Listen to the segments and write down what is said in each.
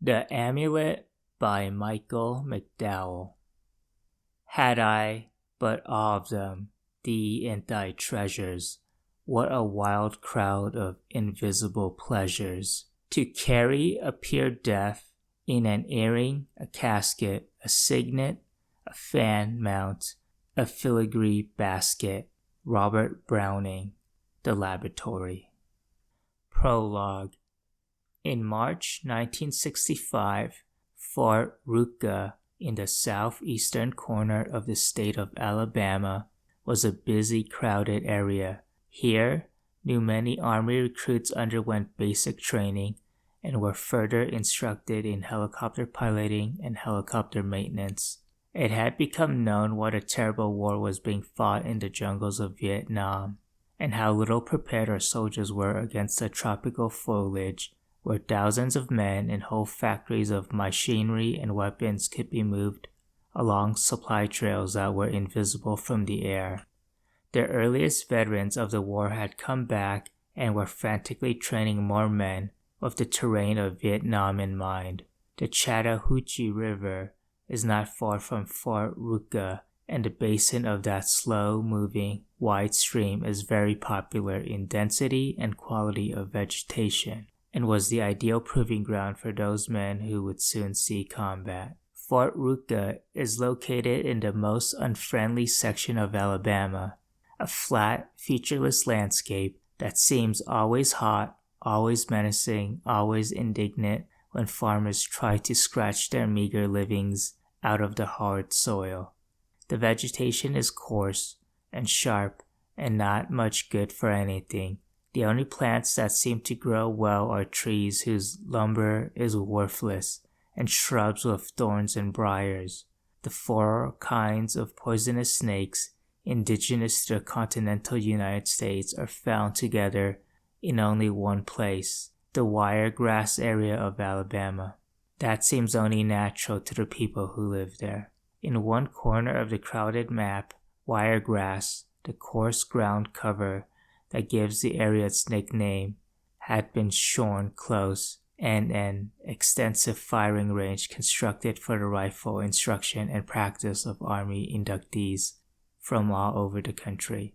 The Amulet by Michael McDowell. Had I but all of them, thee and thy treasures, what a wild crowd of invisible pleasures! To carry a pure death in an earring, a casket, a signet, a fan mount, a filigree basket. Robert Browning, The Laboratory. Prologue. In March 1965, Fort Ruka in the southeastern corner of the state of Alabama was a busy, crowded area. Here, many Army recruits underwent basic training and were further instructed in helicopter piloting and helicopter maintenance. It had become known what a terrible war was being fought in the jungles of Vietnam, and how little prepared our soldiers were against the tropical foliage, where thousands of men and whole factories of machinery and weapons could be moved along supply trails that were invisible from the air. The earliest veterans of the war had come back and were frantically training more men with the terrain of Vietnam in mind. The Chattahoochee River is not far from Fort Ruka, and the basin of that slow-moving, wide stream is very popular in density and quality of vegetation, and was the ideal proving ground for those men who would soon see combat. Fort Ruka is located in the most unfriendly section of Alabama, a flat, featureless landscape that seems always hot, always menacing, always indignant when farmers try to scratch their meager livings out of the hard soil. The vegetation is coarse and sharp and not much good for anything. The only plants that seem to grow well are trees whose lumber is worthless and shrubs with thorns and briars. The 4 kinds of poisonous snakes indigenous to the continental United States are found together in only one place, the wiregrass area of Alabama. That seems only natural to the people who live there. In one corner of the crowded map, wiregrass, the coarse ground cover that gives the area its nickname, had been shorn close, and an extensive firing range constructed for the rifle instruction and practice of Army inductees from all over the country.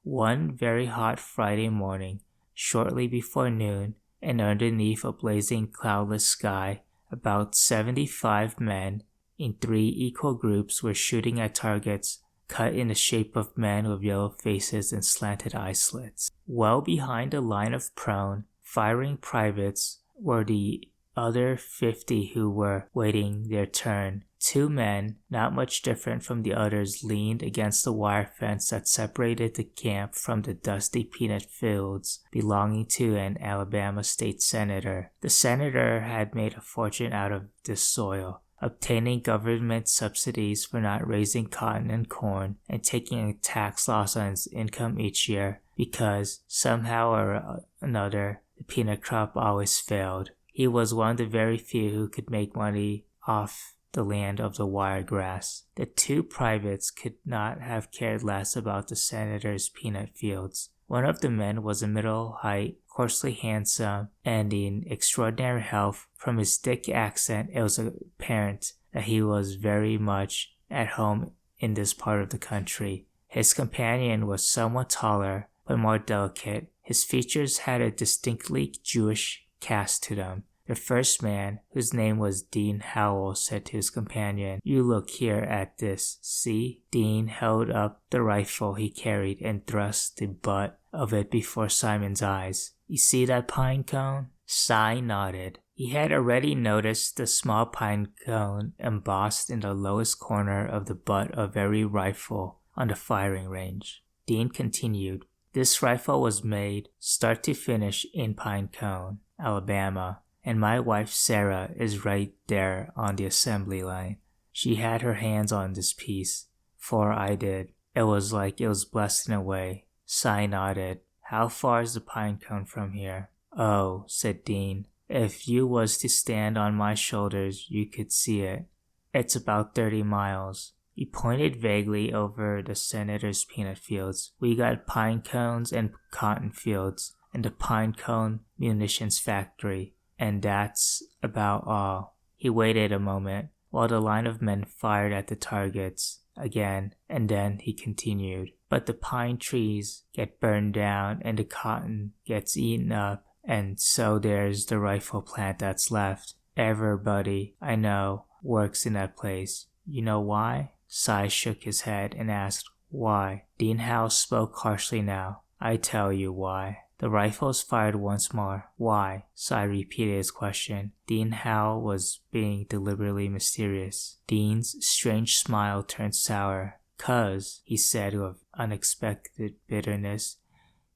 One very hot Friday morning, shortly before noon, and underneath a blazing cloudless sky, about 75 men in 3 equal groups were shooting at targets cut in the shape of men with yellow faces and slanted eye slits. Well behind the line of prone, firing privates were the other 50 who were waiting their turn. 2 men, not much different from the others, leaned against the wire fence that separated the camp from the dusty peanut fields belonging to an Alabama state senator. The senator had made a fortune out of this soil, obtaining government subsidies for not raising cotton and corn and taking a tax loss on his income each year because, somehow or another, the peanut crop always failed. He was one of the very few who could make money off the land of the wiregrass. The 2 privates could not have cared less about the senator's peanut fields. One of the men was a middle height, coarsely handsome, and in extraordinary health. From his thick accent, it was apparent that he was very much at home in this part of the country. His companion was somewhat taller, but more delicate. His features had a distinctly Jewish cast to them. The first man, whose name was Dean Howell, said to his companion, "You look here at this, see?" Dean held up the rifle he carried and thrust the butt of it before Simon's eyes. "You see that pine cone?" Si nodded. He had already noticed the small pine cone embossed in the lowest corner of the butt of every rifle on the firing range. Dean continued, "This rifle was made, start to finish, in Pine Cone, Alabama. And my wife Sarah is right there on the assembly line. She had her hands on this piece, 'fore I did. It was like it was blessed in a way." Si nodded. "How far is the pine cone from here?" "Oh," said Dean, "if you was to stand on my shoulders, you could see it. It's about 30 miles. He pointed vaguely over the senator's peanut fields. "We got pine cones and cotton fields, and the pine cone munitions factory. and that's about all. He waited a moment while the line of men fired at the targets again, and then he continued. But the pine trees get burned down and the cotton gets eaten up, and so there's the rifle plant that's left. Everybody I know works in that place. You know why? Cy shook his head and asked, why? Dean Howe spoke harshly now. I tell you why. The rifles fired once more. Why? Cy repeated his question. Dean Howe was being deliberately mysterious. Dean's strange smile turned sour. 'Cause, he said with unexpected bitterness,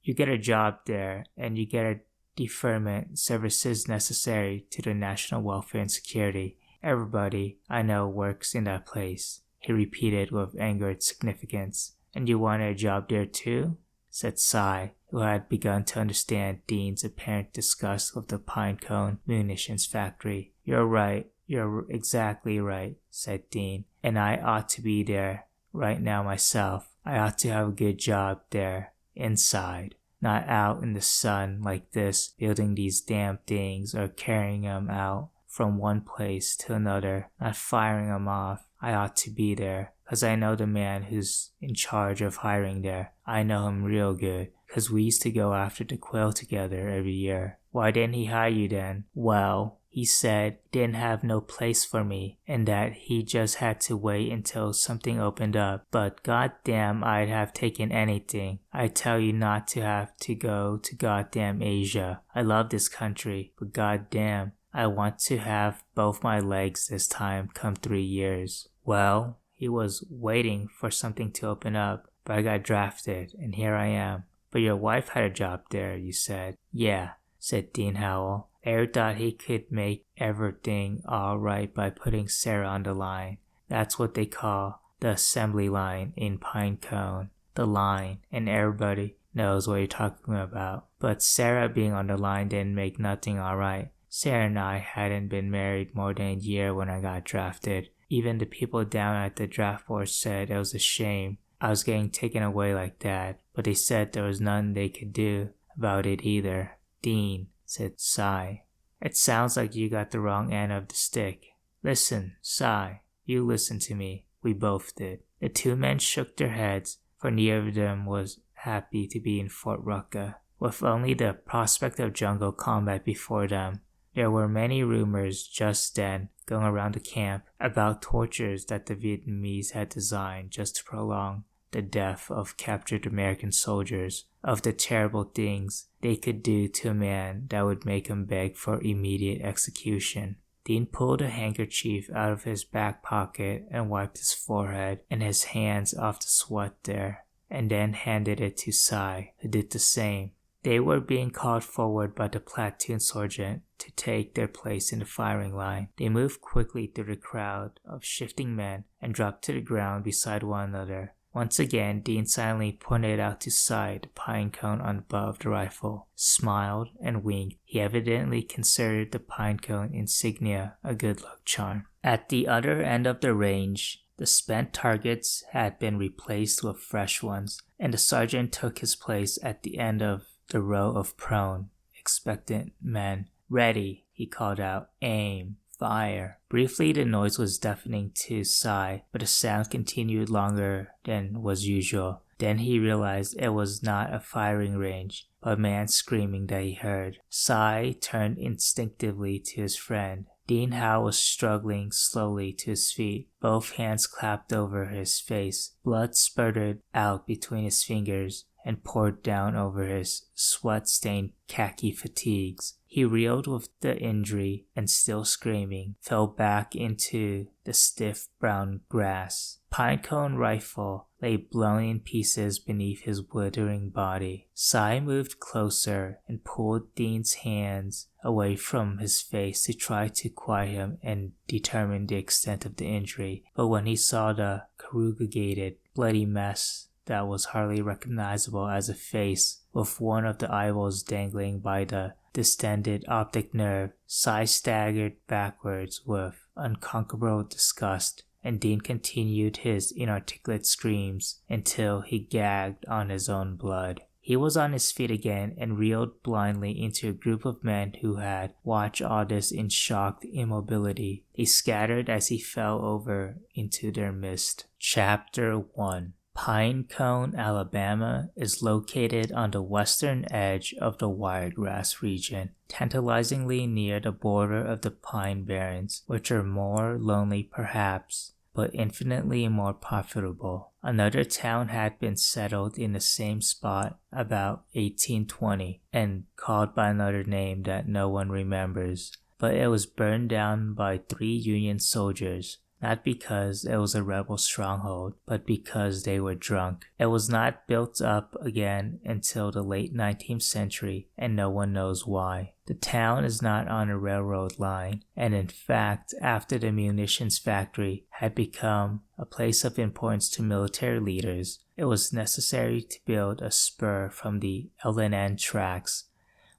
you get a job there and you get a deferment services necessary to the national welfare and security. Everybody I know works in that place, he repeated with angered significance. And you want a job there too? Said Cy, who had begun to understand Dean's apparent disgust with the Pinecone munitions factory. You're right, you're exactly right, said Dean, and I ought to be there right now myself. I ought to have a good job there, inside, not out in the sun like this, building these damn things or carrying them out from one place to another, not firing them off. I ought to be there, 'cause I know the man who's in charge of hiring there. I know him real good, 'cause we used to go after the quail together every year. Why didn't he hire you then? Well, he said he didn't have no place for me, and that he just had to wait until something opened up. But goddamn, I'd have taken anything. I tell you not to have to go to goddamn Asia. I love this country, but goddamn, I want to have both my legs this time come 3 years. Well, he was waiting for something to open up, but I got drafted, and here I am. But your wife had a job there, you said. Yeah, said Dean Howell. Eric thought he could make everything all right by putting Sarah on the line. That's what they call the assembly line in Pinecone. The line, and everybody knows what you're talking about. But Sarah being on the line didn't make nothing all right. Sarah and I hadn't been married more than a year when I got drafted. Even the people down at the draft board said it was a shame I was getting taken away like that, but they said there was nothing they could do about it either. Dean, said Cy, it sounds like you got the wrong end of the stick. Listen, Cy, you listen to me. We both did. The two men shook their heads, for neither of them was happy to be in Fort Rucka, with only the prospect of jungle combat before them. There were many rumors just then going around the camp about tortures that the Vietnamese had designed just to prolong the death of captured American soldiers, of the terrible things they could do to a man that would make him beg for immediate execution. Dean pulled a handkerchief out of his back pocket and wiped his forehead and his hands off the sweat there, and then handed it to Cy, who did the same. They were being called forward by the platoon sergeant to take their place in the firing line. They moved quickly through the crowd of shifting men and dropped to the ground beside one another. Once again, Dean silently pointed out to Cy the pine cone on the butt of the rifle, smiled, and winked. He evidently considered the pine cone insignia a good luck charm. At the other end of the range, the spent targets had been replaced with fresh ones, and the sergeant took his place at the end of the row of prone, expectant men. Ready, he called out. Aim. Fire. Briefly, the noise was deafening to Cy, but the sound continued longer than was usual. Then he realized it was not a firing range, but a man screaming that he heard. Cy turned instinctively to his friend. Dean Howe was struggling slowly to his feet, both hands clapped over his face. Blood spurted out between his fingers and poured down over his sweat-stained khaki fatigues. He reeled with the injury and, still screaming, fell back into the stiff brown grass. Pinecone rifle lay blown in pieces beneath his withering body. Cy moved closer and pulled Dean's hands away from his face to try to quiet him and determine the extent of the injury. But when he saw the corrugated, bloody mess that was hardly recognizable as a face, with one of the eyeballs dangling by the distended optic nerve, Cy staggered backwards with unconquerable disgust, and Dean continued his inarticulate screams until he gagged on his own blood. He He was on his feet again and reeled blindly into a group of men who had watched all this in shocked immobility. They scattered as he fell over into their midst. Chapter 1. Pinecone, Alabama is located on the western edge of the Wiregrass region, tantalizingly near the border of the Pine Barrens, which are more lonely perhaps, but infinitely more profitable. Another town had been settled in the same spot about 1820 and called by another name that no one remembers, but it was burned down by 3 Union soldiers. Not because it was a rebel stronghold, but because they were drunk. It was not built up again until the late 19th century, and no one knows why. The town is not on a railroad line, and in fact, after the munitions factory had become a place of importance to military leaders, it was necessary to build a spur from the L&N tracks,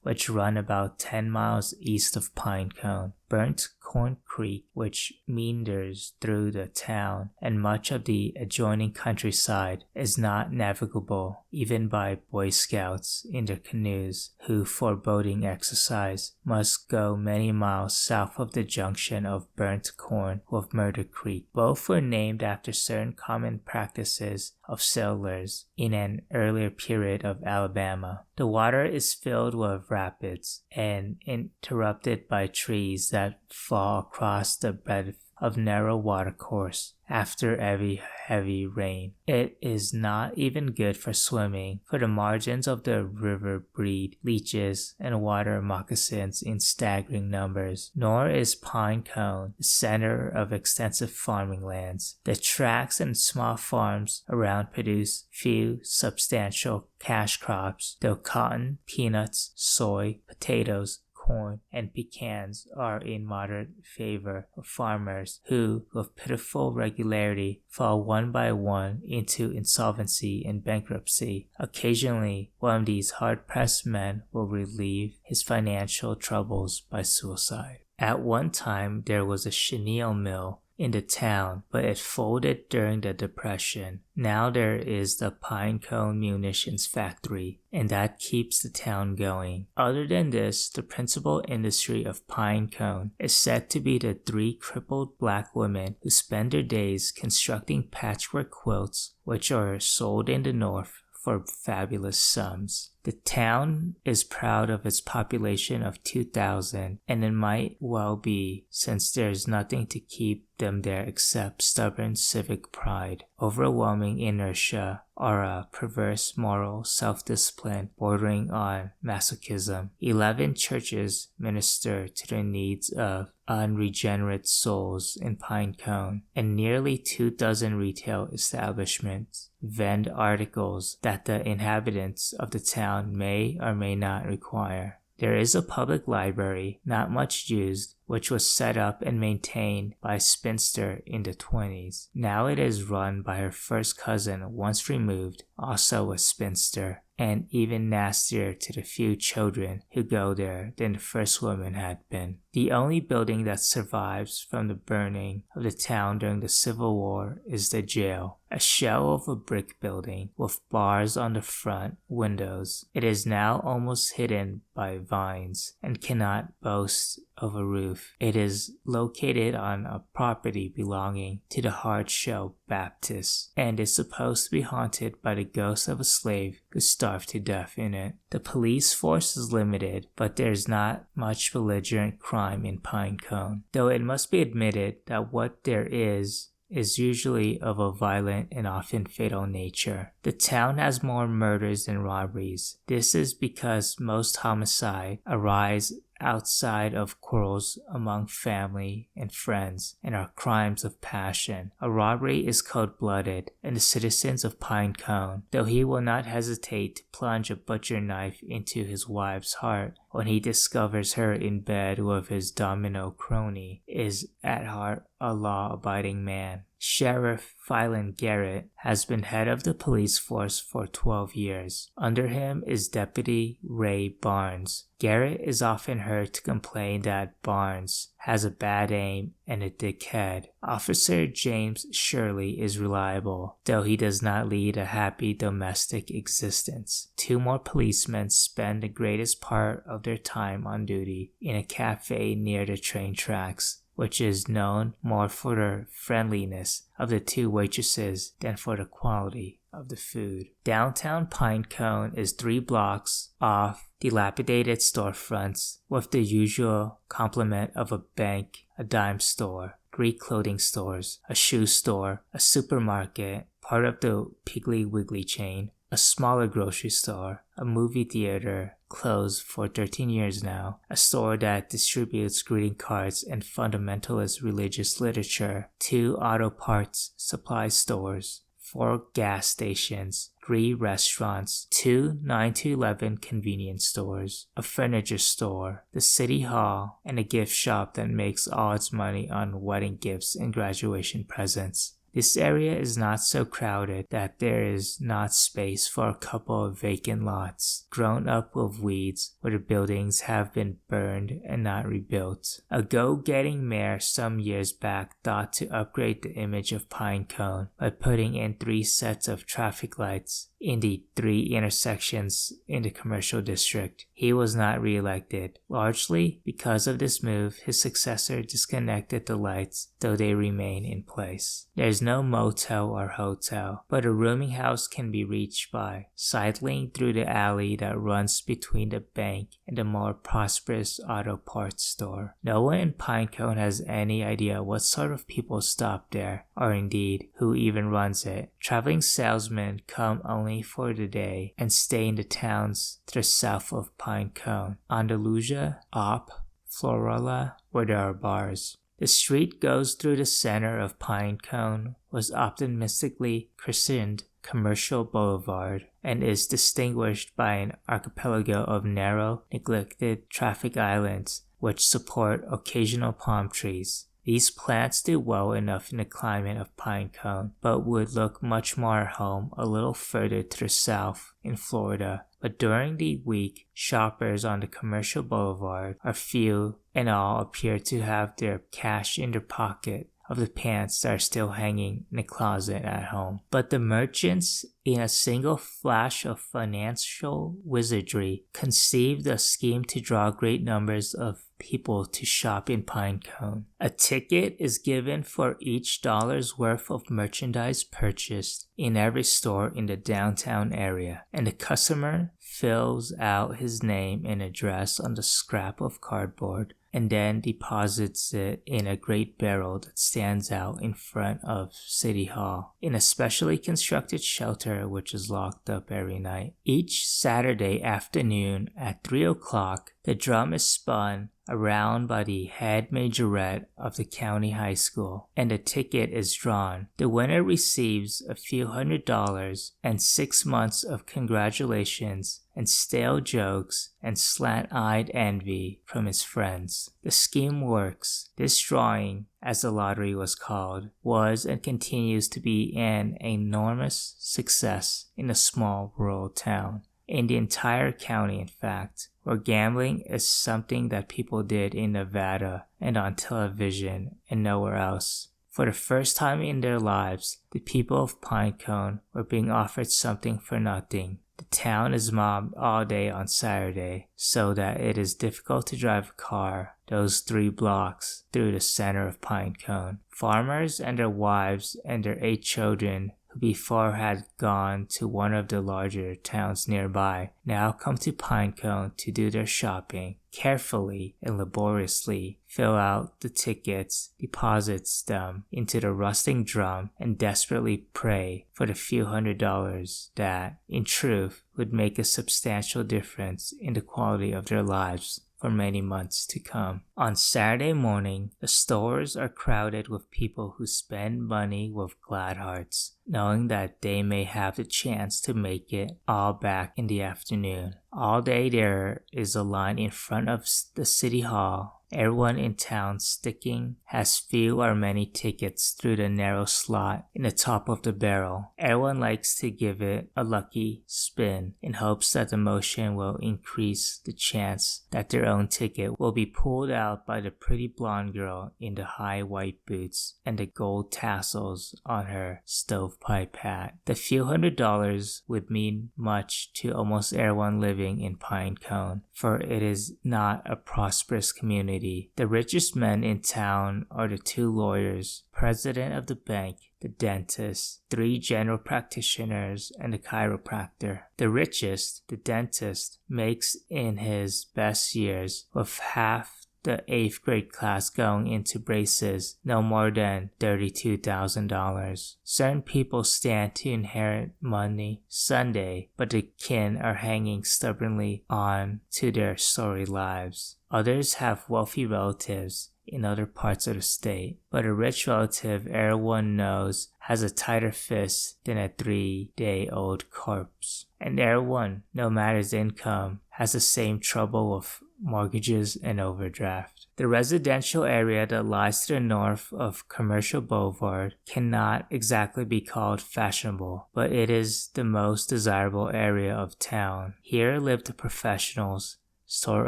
which run about 10 miles east of Pinecone. Burnt Corn Creek, which meanders through the town and much of the adjoining countryside, is not navigable even by Boy Scouts in their canoes who, for boating exercise, must go many miles south of the junction of Burnt Corn with Murder Creek. Both were named after certain common practices of settlers in an earlier period of Alabama. The water is filled with rapids and interrupted by trees that fall across the breadth of narrow watercourse after every heavy rain. It is not even good for swimming, for the margins of the river breed leeches and water moccasins in staggering numbers. Nor is Pinecone the center of extensive farming lands. The tracts and small farms around produce few substantial cash crops, though cotton, peanuts, soy, potatoes, corn, and pecans are in moderate favor of farmers who, with pitiful regularity, fall one by one into insolvency and bankruptcy. Occasionally, one of these hard-pressed men will relieve his financial troubles by suicide. At one time, there was a chenille mill in the town, but it folded during the Depression. Now there is the Pinecone Munitions Factory, and that keeps the town going. Other than this, the principal industry of Pinecone is said to be the 3 crippled black women who spend their days constructing patchwork quilts, which are sold in the North for fabulous sums. The town is proud of its population of 2,000, and it might well be, since there is nothing to keep them there except stubborn civic pride, overwhelming inertia, or a perverse moral self-discipline bordering on masochism. 11 churches minister to the needs of unregenerate souls in Pinecone, and nearly 24 retail establishments vend articles that the inhabitants of the town may or may not require. There is a public library, not much used, which was set up and maintained by a spinster in the 20s. Now it is run by her first cousin, once removed, also a spinster, and even nastier to the few children who go there than the first woman had been. The only building that survives from the burning of the town during the Civil War is the jail, a shell of a brick building with bars on the front windows. It is now almost hidden by vines and cannot boast of a roof. It is located on a property belonging to the Hardshell Baptists and is supposed to be haunted by the ghost of a slave who starved to death in it. The police force is limited, but there is not much belligerent crime in Pinecone, though it must be admitted that what there is usually of a violent and often fatal nature. The town has more murders than robberies. This is because most homicide arise outside of quarrels among family and friends and are crimes of passion. A robbery is cold-blooded, and the citizens of Pinecone, though he will not hesitate to plunge a butcher knife into his wife's heart when he discovers her in bed with his domino crony, is at heart a law-abiding man. Sheriff Phelan Garrett has been head of the police force for 12 years. Under him is Deputy Ray Barnes. Garrett is often heard to complain that Barnes has a bad aim and a dickhead. Officer James Shirley is reliable, though he does not lead a happy domestic existence. 2 more policemen spend the greatest part of their time on duty in a cafe near the train tracks, which is known more for the friendliness of the 2 waitresses than for the quality of the food. Downtown Pinecone is 3 blocks off dilapidated storefronts with the usual complement of a bank, a dime store, Greek clothing stores, a shoe store, a supermarket, part of the Piggly Wiggly chain, a smaller grocery store, a movie theater, closed for 13 years now, a store that distributes greeting cards and fundamentalist religious literature, 2 auto parts supply stores, 4 gas stations, 3 restaurants, 2 9-to-11 convenience stores, a furniture store, the city hall, and a gift shop that makes all its money on wedding gifts and graduation presents. This area is not so crowded that there is not space for a couple of vacant lots, grown up with weeds where the buildings have been burned and not rebuilt. A go-getting mayor some years back thought to upgrade the image of Pinecone by putting in 3 sets of traffic lights in the 3 intersections in the commercial district. He was not re-elected. Largely because of this move, his successor disconnected the lights, though they remain in place. There's no motel or hotel, but a rooming house can be reached by cycling through the alley that runs between the bank and the more prosperous auto parts store. No one in Pinecone has any idea what sort of people stop there, or indeed who even runs it. Traveling salesmen come only for the day and stay in the towns to the south of Pinecone, Andalusia, Op, Florala, where there are bars. The street goes through the center of Pinecone, was optimistically christened Commercial Boulevard, and is distinguished by an archipelago of narrow, neglected traffic islands which support occasional palm trees. These plants do well enough in the climate of Pinecone, but would look much more at home a little further to the south in Florida. But during the week, shoppers on the Commercial Boulevard are few and all appear to have their cash in their pocket of the pants that are still hanging in the closet at home. But the merchants, in a single flash of financial wizardry, conceived a scheme to draw great numbers of people to shop in Pinecone. A ticket is given for each dollar's worth of merchandise purchased in every store in the downtown area, and the customer fills out his name and address on the scrap of cardboard and then deposits it in a great barrel that stands out in front of City Hall, in a specially constructed shelter which is locked up every night. Each Saturday afternoon at 3 o'clock, the drum is spun around by the head majorette of the county high school, and a ticket is drawn. The winner receives a few $100s and 6 months of congratulations and stale jokes and slant-eyed envy from his friends. The scheme works. This drawing, as the lottery was called, was and continues to be an enormous success in a small rural town. In the entire county, in fact, where gambling is something that people did in Nevada and on television and nowhere else. For the first time in their lives, the people of Pinecone were being offered something for nothing. The town is mobbed all day on Saturday, so that it is difficult to drive a car those 3 blocks through the center of Pinecone. Farmers and their wives and their 8 children, who before had gone to one of the larger towns nearby, now come to Pinecone to do their shopping. Carefully and laboriously fill out the tickets, deposits them into the rusting drum, and desperately pray for the few $100s that, in truth, would make a substantial difference in the quality of their lives for many months to come. On Saturday morning, the stores are crowded with people who spend money with glad hearts, knowing that they may have the chance to make it all back in the afternoon. All day there is a line in front of the city hall. Everyone in town sticking has few or many tickets through the narrow slot in the top of the barrel. Everyone likes to give it a lucky spin in hopes that the motion will increase the chance that their own ticket will be pulled out by the pretty blonde girl in the high white boots and the gold tassels on her stovepipe hat. The few $100s would mean much to almost everyone living in Pinecone, for it is not a prosperous community. The richest men in town are the 2 lawyers, president of the bank, the dentist, 3 general practitioners, and the chiropractor. The richest, the dentist, makes in his best years, with half the 8th grade class going into braces, no more than $32,000. Certain people stand to inherit money Sunday, but the kin are hanging stubbornly on to their sorry lives. Others have wealthy relatives in other parts of the state, but a rich relative everyone knows has a tighter fist than a 3-day-old corpse. And everyone, no matter his income, has the same trouble with mortgages and overdraft. The residential area that lies to the north of Commercial Boulevard cannot exactly be called fashionable, but it is the most desirable area of town. Here live the professionals, store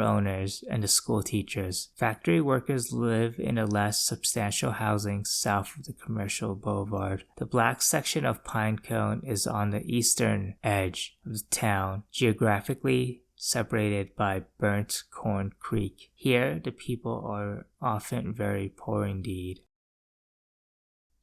owners, and the school teachers. Factory workers live in a less substantial housing south of the Commercial Boulevard. The black section of Pinecone is on the eastern edge of the town, geographically separated by Burnt Corn Creek. Here, the people are often very poor indeed.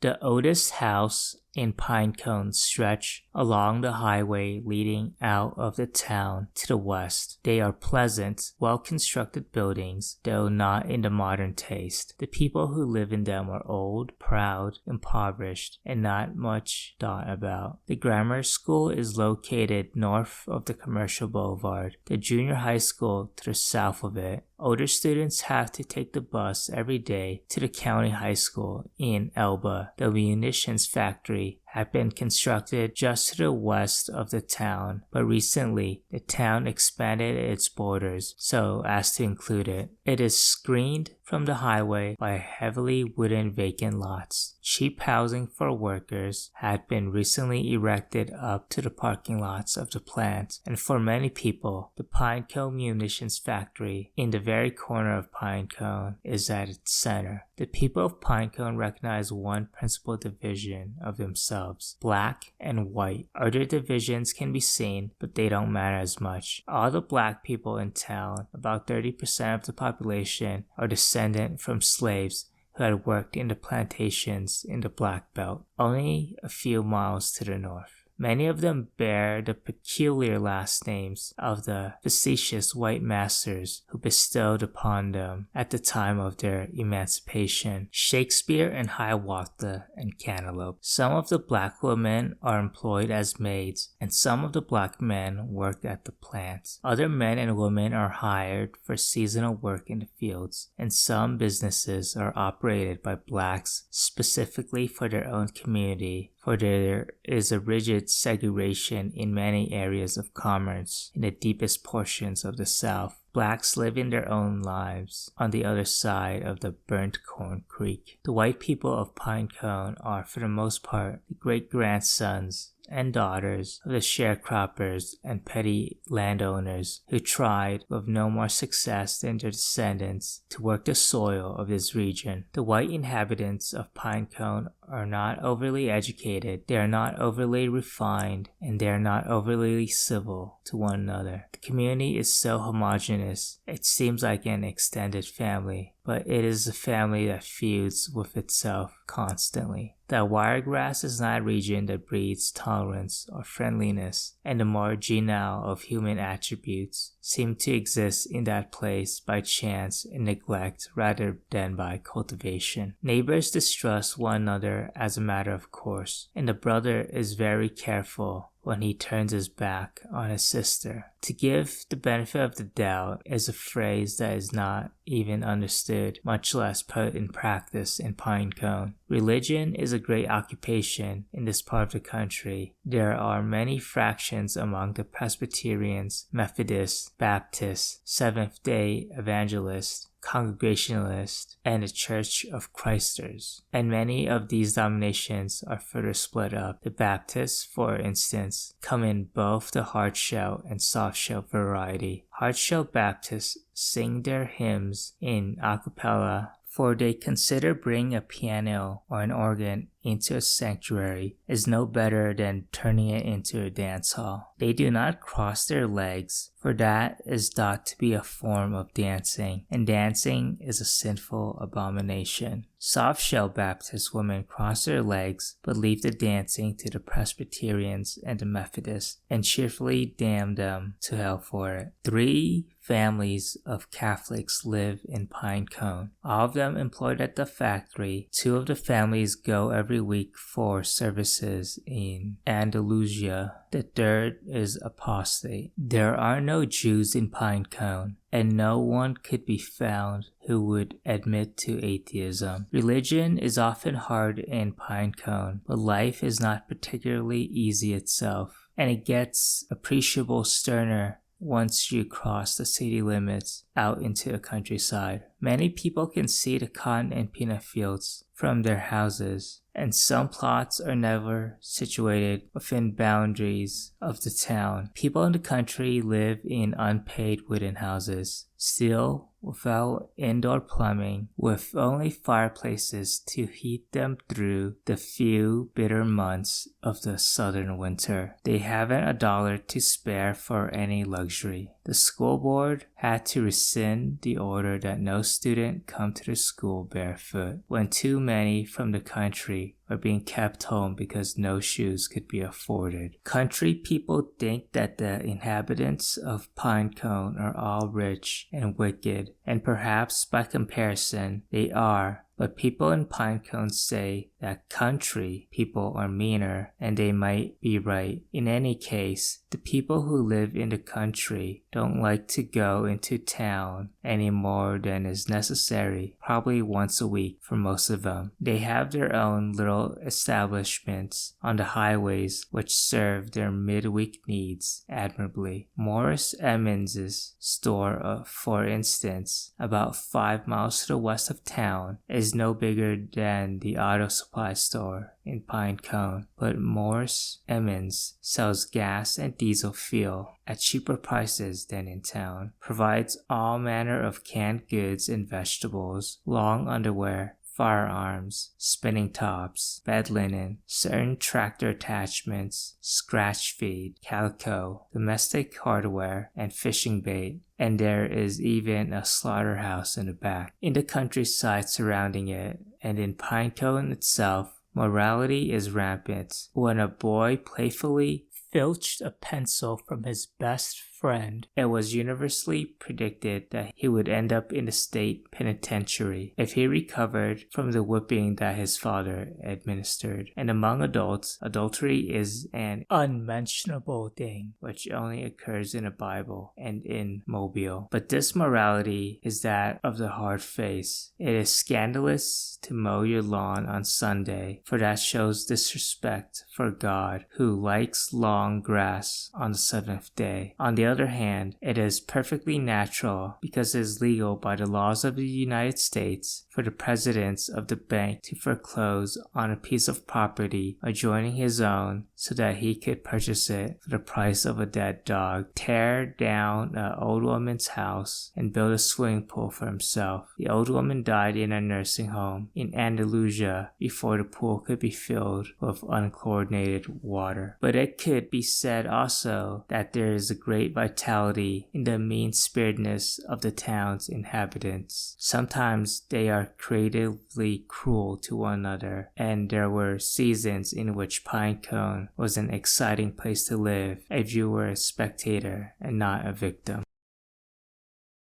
The oldest house in Pinecone stretch along the highway leading out of the town to the west. They are pleasant, well-constructed buildings, though not in the modern taste. The people who live in them are old, proud, impoverished, and not much thought about. The grammar school is located north of the Commercial Boulevard, the junior high school to the south of it. Older students have to take the bus every day to the county high school in Elba. The munitions factory had been constructed just to the west of the town, but recently the town expanded its borders so as to include it. It is screened from the highway by heavily wooden vacant lots. Cheap housing for workers had been recently erected up to the parking lots of the plant, and for many people, the Pinecone Munitions Factory in the very corner of Pinecone is at its center. The people of Pinecone recognize one principal division of themselves, black and white. Other divisions can be seen, but they don't matter as much. All the black people in town, about 30% of the population, are descended from slaves who had worked in the plantations in the Black Belt, only a few miles to the north. Many of them bear the peculiar last names of the facetious white masters who bestowed upon them at the time of their emancipation: Shakespeare and Hiawatha and Cantaloupe. Some of the black women are employed as maids, and some of the black men work at the plants. Other men and women are hired for seasonal work in the fields, and some businesses are operated by blacks specifically for their own community, for there is a rigid segregation in many areas of commerce in the deepest portions of the South. Blacks live in their own lives on the other side of the Burnt Corn Creek. The white people of Pinecone are, for the most part, the great-grandsons and daughters of the sharecroppers and petty landowners who tried, with no more success than their descendants, to work the soil of this region. The white inhabitants of Pinecone are not overly educated, they are not overly refined, and they are not overly civil to one another. The community is so homogeneous, it seems like an extended family, but it is a family that feuds with itself constantly. The Wiregrass is not a region that breeds tolerance or friendliness, and the marginal of human attributes seem to exist in that place by chance and neglect rather than by cultivation. Neighbors distrust one another as a matter of course, and the brother is very careful when he turns his back on his sister. To give the benefit of the doubt is a phrase that is not even understood, much less put in practice in Pinecone. Religion is a great occupation in this part of the country. There are many fractions among the Presbyterians, Methodists, Baptists, Seventh-day Evangelists, Congregationalists, and the Church of Christers, and many of these denominations are further split up. The Baptists, for instance, come in both the hard-shell and soft-shell variety. Hard-shell Baptists sing their hymns in a cappella, for they consider bringing a piano or an organ into a sanctuary is no better than turning it into a dance hall. They do not cross their legs, for that is thought to be a form of dancing, and dancing is a sinful abomination. Soft-shell Baptist women cross their legs, but leave the dancing to the Presbyterians and the Methodists, and cheerfully damn them to hell for it. 3 families of Catholics live in Pinecone, all of them employed at the factory. 2 of the families go every week for services in Andalusia. The 3rd is apostate. There are no Jews in Pinecone, and no one could be found who would admit to atheism. Religion is often hard in Pinecone, but life is not particularly easy itself, and it gets appreciably sterner once you cross the city limits out into the countryside. Many people can see the cotton and peanut fields from their houses, and some plots are never situated within boundaries of the town. People in the country live in unpaid wooden houses, still without indoor plumbing, with only fireplaces to heat them through the few bitter months of the southern winter. They haven't a dollar to spare for any luxury. The school board had to rescind the order that no student come to the school barefoot, when too many from the country are being kept home because no shoes could be afforded. Country people think that the inhabitants of Pinecone are all rich and wicked, and perhaps by comparison they are, but people in Pinecone say that country people are meaner, and they might be right. In any case, the people who live in the country don't like to go into town any more than is necessary, probably once a week for most of them. They have their own little establishments on the highways which serve their midweek needs admirably. Morris Emmons's store, for instance, about 5 miles to the west of town, is no bigger than the auto supply store in Pinecone, but Morris Emmons sells gas and diesel fuel at cheaper prices than in town, provides all manner of canned goods and vegetables, long underwear, firearms, spinning tops, bed linen, certain tractor attachments, scratch feed, calico, domestic hardware, and fishing bait. And there is even a slaughterhouse in the back. In the countryside surrounding it, and in Pinecone itself, morality is rampant. When a boy playfully filched a pencil from his best friend, it was universally predicted that he would end up in the state penitentiary if he recovered from the whipping that his father administered. And among adults, adultery is an unmentionable thing which only occurs in the Bible and in Mobile. But this morality is that of the hard face. It is scandalous to mow your lawn on Sunday, for that shows disrespect for God, who likes long grass on the 7th day. On the other hand, it is perfectly natural, because it is legal by the laws of the United States, for the president of the bank to foreclose on a piece of property adjoining his own so that he could purchase it for the price of a dead dog, tear down an old woman's house, and build a swimming pool for himself. The old woman died in a nursing home in Andalusia before the pool could be filled with unchlorinated water. But it could be said also that there is a great vitality in the mean-spiritedness of the town's inhabitants. Sometimes they are creatively cruel to one another, and there were seasons in which Pinecone was an exciting place to live if you were a spectator and not a victim.